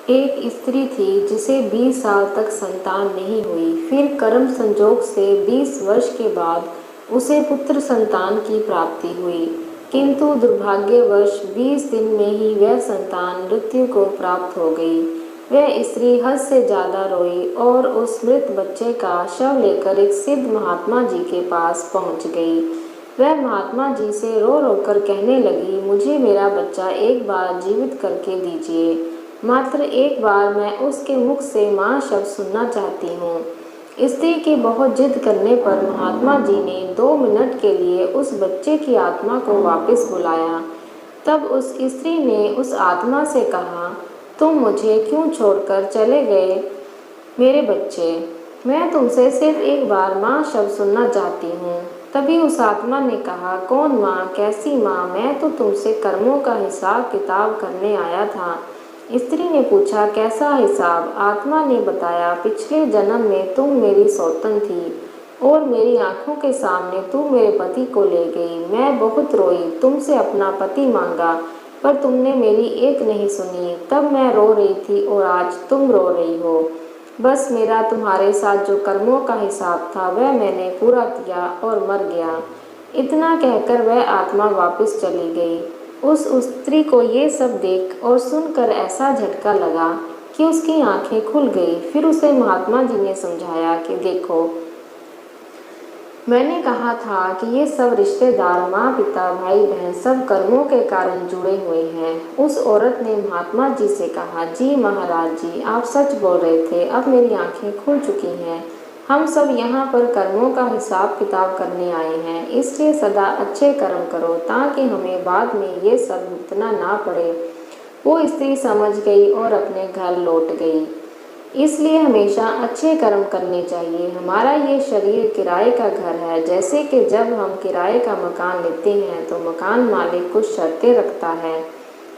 एक स्त्री थी जिसे 20 साल तक संतान नहीं हुई। फिर कर्म संजोग से 20 वर्ष के बाद उसे पुत्र संतान की प्राप्ति हुई, किंतु दुर्भाग्यवश 20 दिन में ही वह संतान मृत्यु को प्राप्त हो गई। वह स्त्री हद से ज़्यादा रोई और उस मृत बच्चे का शव लेकर एक सिद्ध महात्मा जी के पास पहुंच गई। वह महात्मा जी से रो रो कर कहने लगी, मुझे मेरा बच्चा एक बार जीवित करके दीजिए। मात्र एक बार मैं उसके मुख से माँ शब्द सुनना चाहती हूँ। स्त्री की बहुत जिद करने पर महात्मा जी ने 2 मिनट के लिए उस बच्चे की आत्मा को वापस बुलाया। तब उस स्त्री ने उस आत्मा से कहा, तुम मुझे क्यों छोड़कर चले गए मेरे बच्चे? मैं तुमसे सिर्फ एक बार माँ शब्द सुनना चाहती हूँ। तभी उस आत्मा ने कहा, कौन माँ, कैसी माँ? मैं तो तुमसे कर्मों का हिसाब किताब करने आया था। स्त्री ने पूछा, कैसा हिसाब? आत्मा ने बताया, पिछले जन्म में तुम मेरी सौतन थी और मेरी आंखों के सामने तुम मेरे पति को ले गई। मैं बहुत रोई, तुमसे अपना पति मांगा, पर तुमने मेरी एक नहीं सुनी। तब मैं रो रही थी और आज तुम रो रही हो। बस मेरा तुम्हारे साथ जो कर्मों का हिसाब था वह मैंने पूरा किया और मर गया। इतना कहकर वह आत्मा वापस चली गई। उस स्त्री को ये सब देख और सुनकर ऐसा झटका लगा कि उसकी आंखें खुल गई। फिर उसे महात्मा जी ने समझाया कि देखो, मैंने कहा था कि ये सब रिश्तेदार, माँ पिता, भाई बहन सब कर्मों के कारण जुड़े हुए हैं। उस औरत ने महात्मा जी से कहा, जी महाराज जी, आप सच बोल रहे थे, अब मेरी आंखें खुल चुकी हैं। हम सब यहाँ पर कर्मों का हिसाब किताब करने आए हैं, इसलिए सदा अच्छे कर्म करो ताकि हमें बाद में ये सब भुगतना ना पड़े। वो स्त्री समझ गई और अपने घर लौट गई। इसलिए हमेशा अच्छे कर्म करने चाहिए। हमारा ये शरीर किराए का घर है। जैसे कि जब हम किराए का मकान लेते हैं तो मकान मालिक कुछ शर्तें रखता है।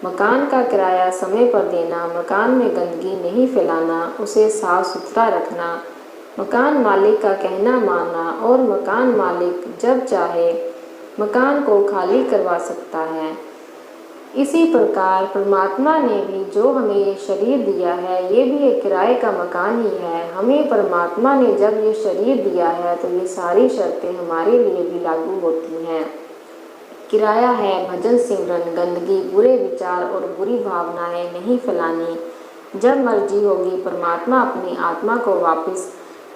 मकान का किराया समय पर देना, मकान में गंदगी नहीं फैलाना, उसे साफ सुथरा रखना, मकान मालिक का कहना मानना और मकान मालिक जब चाहे मकान को खाली करवा सकता है। इसी प्रकार परमात्मा ने भी जो हमें ये शरीर दिया है, ये भी एक किराए का मकान ही है। हमें परमात्मा ने जब ये शरीर दिया है तो ये सारी शर्तें हमारे लिए भी लागू होती हैं। किराया है भजन सिमरन, गंदगी, बुरे विचार और बुरी भावनाएं नहीं फैलानी। जब मर्जी होगी परमात्मा अपनी आत्मा को वापस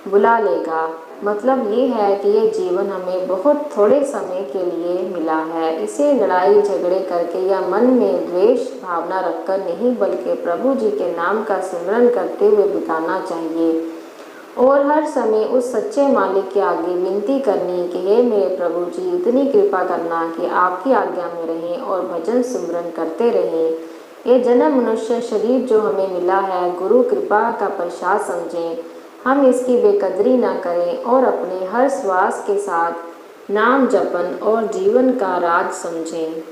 बुला लेगा। मतलब ये है कि ये जीवन हमें बहुत थोड़े समय के लिए मिला है। इसे लड़ाई झगड़े करके या मन में द्वेष भावना रखकर नहीं, बल्कि प्रभु जी के नाम का सिमरन करते हुए बिताना चाहिए और हर समय उस सच्चे मालिक के आगे विनती करनी कि हे मेरे प्रभु जी, इतनी कृपा करना कि आपकी आज्ञा में रहें और भजन सिमरन करते रहें। ये जन्म मनुष्य शरीर जो हमें मिला है, गुरु कृपा का प्रसाद समझें। हम इसकी बेकदरी ना करें और अपने हर श्वास के साथ नाम जपन और जीवन का राज समझें।